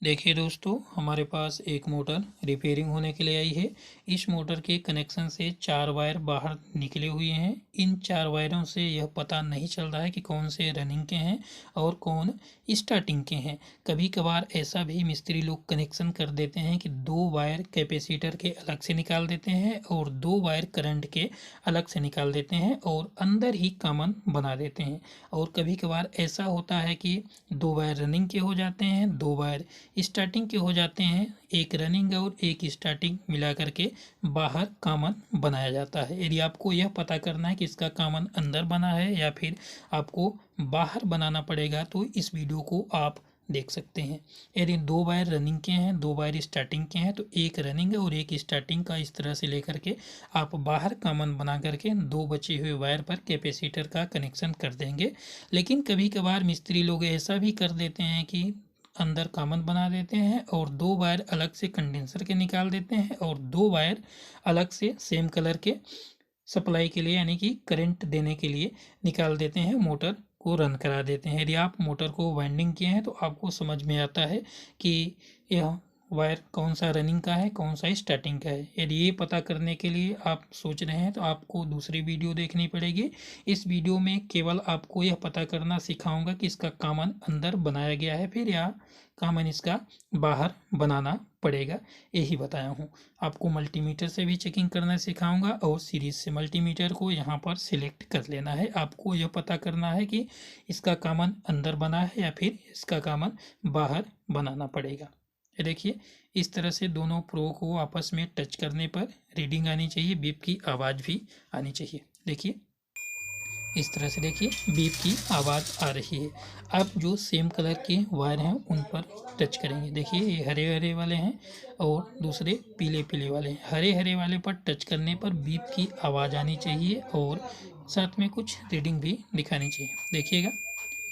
देखिए दोस्तों, हमारे पास एक मोटर रिपेयरिंग होने के लिए आई है। इस मोटर के कनेक्शन से 4 वायर बाहर निकले हुए हैं। इन 4 वायरों से यह पता नहीं चल रहा है कि कौन से रनिंग के हैं और कौन स्टार्टिंग के हैं। कभी कभार ऐसा भी मिस्त्री लोग कनेक्शन कर देते हैं कि 2 वायर कैपेसिटर के अलग से निकाल देते हैं और 2 वायर करंट के अलग से निकाल देते हैं और अंदर ही कॉमन बना देते हैं। और कभी कभार ऐसा होता है कि 2 वायर रनिंग के हो जाते हैं, 2 वायर स्टार्टिंग के हो जाते हैं। एक रनिंग और एक स्टार्टिंग मिला करके बाहर कॉमन बनाया जाता है। यदि आपको यह पता करना है कि इसका कॉमन अंदर बना है या फिर आपको बाहर बनाना पड़ेगा तो इस वीडियो को आप देख सकते हैं। यदि 2 वायर रनिंग के हैं, 2 वायर स्टार्टिंग के हैं तो एक रनिंग और एक स्टार्टिंग का इस तरह से लेकर के आप बाहर कॉमन बना करके 2 बचे हुए वायर पर कैपेसिटर का कनेक्शन कर देंगे। लेकिन कभी कभार मिस्त्री लोग ऐसा भी कर देते हैं कि अंदर कॉमन बना देते हैं और 2 वायर अलग से कंडेंसर के निकाल देते हैं और 2 वायर अलग से सेम कलर के सप्लाई के लिए यानी कि करंट देने के लिए निकाल देते हैं, मोटर को रन करा देते हैं। यदि आप मोटर को वाइंडिंग किए हैं तो आपको समझ में आता है कि यह वायर कौन सा रनिंग का है, कौन सा स्टार्टिंग का है। यदि ये पता करने के लिए आप सोच रहे हैं तो आपको दूसरी वीडियो देखनी पड़ेगी। इस वीडियो में केवल आपको यह पता करना सिखाऊंगा कि इसका कॉमन अंदर बनाया गया है फिर या कॉमन इसका बाहर बनाना पड़ेगा, यही बताया हूँ। आपको मल्टीमीटर से भी चेकिंग करना सिखाऊंगा और सीरीज से मल्टीमीटर को यहाँ पर सिलेक्ट कर लेना है। आपको यह पता करना है कि इसका कॉमन अंदर बना है या फिर इसका कॉमन बाहर बनाना पड़ेगा। ये देखिए, इस तरह से दोनों प्रो को आपस में टच करने पर रीडिंग आनी चाहिए, बीप की आवाज़ भी आनी चाहिए। देखिए, इस तरह से देखिए बीप की आवाज़ आ रही है। अब जो सेम कलर के वायर हैं उन पर टच करेंगे। देखिए, ये हरे हरे वाले हैं और दूसरे पीले पीले वाले हैं। हरे हरे वाले पर टच करने पर बीप की आवाज़ आनी चाहिए और साथ में कुछ रीडिंग भी दिखानी चाहिए। देखिएगा,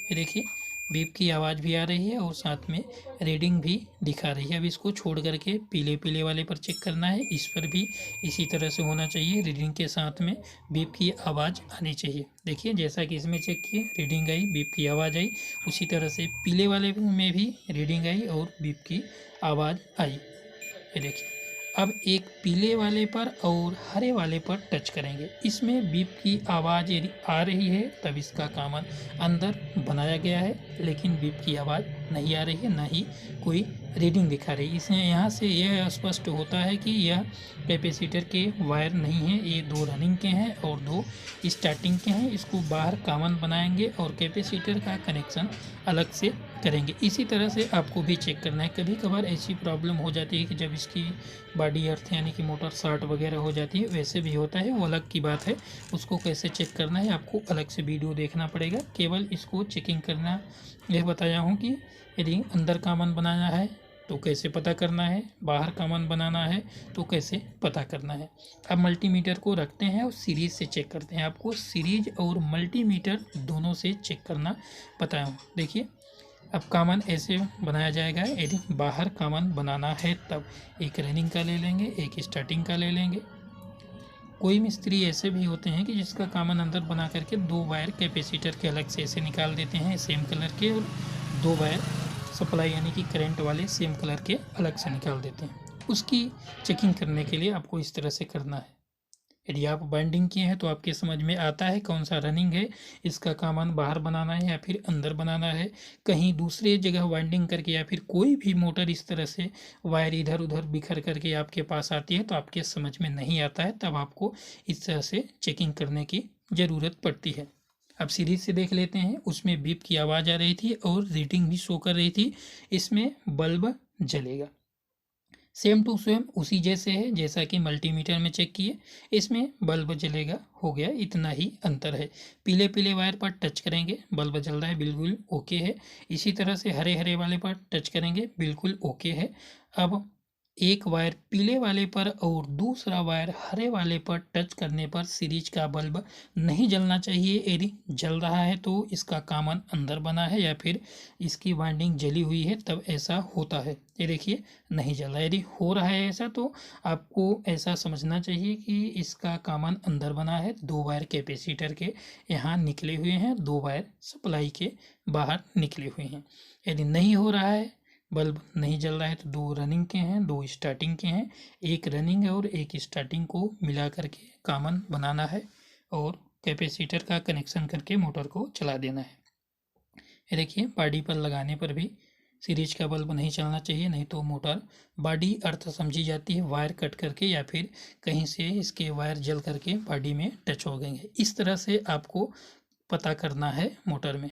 ये देखिए बीप की आवाज़ भी आ रही है और साथ में रीडिंग भी दिखा रही है। अब इसको छोड़ करके पीले पीले वाले पर चेक करना है। इस पर भी इसी तरह से होना चाहिए, रीडिंग के साथ में बीप की आवाज़ आनी चाहिए। देखिए, जैसा कि इसमें चेक किए रीडिंग आई, बीप की आवाज़ आई, उसी तरह से पीले वाले में भी रीडिंग आई और बीप की आवाज़ आई। ये देखिए, अब एक पीले वाले पर और हरे वाले पर टच करेंगे। इसमें बीप की आवाज़ यदि आ रही है तब इसका कॉमन अंदर बनाया गया है, लेकिन बीप की आवाज़ नहीं आ रही है, ना ही कोई रीडिंग दिखा रही है। इसमें यहाँ से यह स्पष्ट होता है कि यह कैपेसिटर के वायर नहीं है, ये 2 रनिंग के हैं और 2 स्टार्टिंग के हैं। इसको बाहर कॉमन बनाएंगे और कैपेसिटर का कनेक्शन अलग से करेंगे। इसी तरह से आपको भी चेक करना है। कभी कभार ऐसी प्रॉब्लम हो जाती है कि जब इसकी बॉडी अर्थ यानी कि मोटर शॉर्ट वगैरह हो जाती है, वैसे भी होता है, वो अलग की बात है। उसको कैसे चेक करना है आपको अलग से वीडियो देखना पड़ेगा। केवल इसको चेकिंग करना यह बताया हूँ कि यदि अंदर कॉमन बनाना है तो कैसे पता करना है, बाहर कॉमन बनाना है तो कैसे पता करना है। अब मल्टीमीटर को रखते हैं और सीरीज से चेक करते हैं। आपको सीरीज और मल्टीमीटर दोनों से चेक करना बताया हूँ। देखिए, अब कॉमन ऐसे बनाया जाएगा। यदि बाहर कॉमन बनाना है तब एक रनिंग का ले लेंगे, एक स्टार्टिंग का ले लेंगे। कोई मिस्त्री ऐसे भी होते हैं कि जिसका कॉमन अंदर बना करके 2 वायर कैपेसिटर के अलग से ऐसे निकाल देते हैं सेम कलर के और 2 वायर सप्लाई यानी कि करंट वाले सेम कलर के अलग से निकाल देते हैं। उसकी चेकिंग करने के लिए आपको इस तरह से करना है। यदि आप बाइंडिंग किए हैं तो आपके समझ में आता है कौन सा रनिंग है, इसका कॉमन बाहर बनाना है या फिर अंदर बनाना है। कहीं दूसरे जगह वाइंडिंग करके या फिर कोई भी मोटर इस तरह से वायर इधर उधर बिखर करके आपके पास आती है तो आपके समझ में नहीं आता है, तब आपको इस तरह से चेकिंग करने की ज़रूरत पड़ती है। अब सीरीज से देख लेते हैं। उसमें बीप की आवाज़ आ रही थी और रीडिंग भी शो कर रही थी। इसमें बल्ब जलेगा, सेम टू सेम उसी जैसे है जैसा कि मल्टीमीटर में चेक किए। इसमें बल्ब जलेगा, हो गया, इतना ही अंतर है। पीले पीले वायर पर टच करेंगे, बल्ब जल रहा है, बिल्कुल ओके है। इसी तरह से हरे हरे वाले पर टच करेंगे, बिल्कुल ओके है। अब एक वायर पीले वाले पर और दूसरा वायर हरे वाले पर टच करने पर सीरीज का बल्ब नहीं जलना चाहिए। यदि जल रहा है तो इसका कॉमन अंदर बना है या फिर इसकी वाइंडिंग जली हुई है, तब ऐसा होता है। ये देखिए, नहीं जल रहा है। यदि हो रहा है ऐसा तो आपको ऐसा समझना चाहिए कि इसका कॉमन अंदर बना है। 2 वायर कैपेसिटर के यहाँ निकले हुए हैं, 2 वायर सप्लाई के बाहर निकले हुए हैं। यदि नहीं हो रहा है बल्ब नहीं जल रहा है तो 2 रनिंग के हैं, 2 स्टार्टिंग के हैं। एक रनिंग है और एक स्टार्टिंग को मिला करके कॉमन बनाना है और कैपेसिटर का कनेक्शन करके मोटर को चला देना है। ये देखिए बॉडी पर लगाने पर भी सीरीज का बल्ब नहीं चलना चाहिए, नहीं तो मोटर बॉडी अर्थ समझी जाती है वायर कट करके या फिर कहीं से इसके वायर जल करके बॉडी में टच हो गए। इस तरह से आपको पता करना है मोटर में।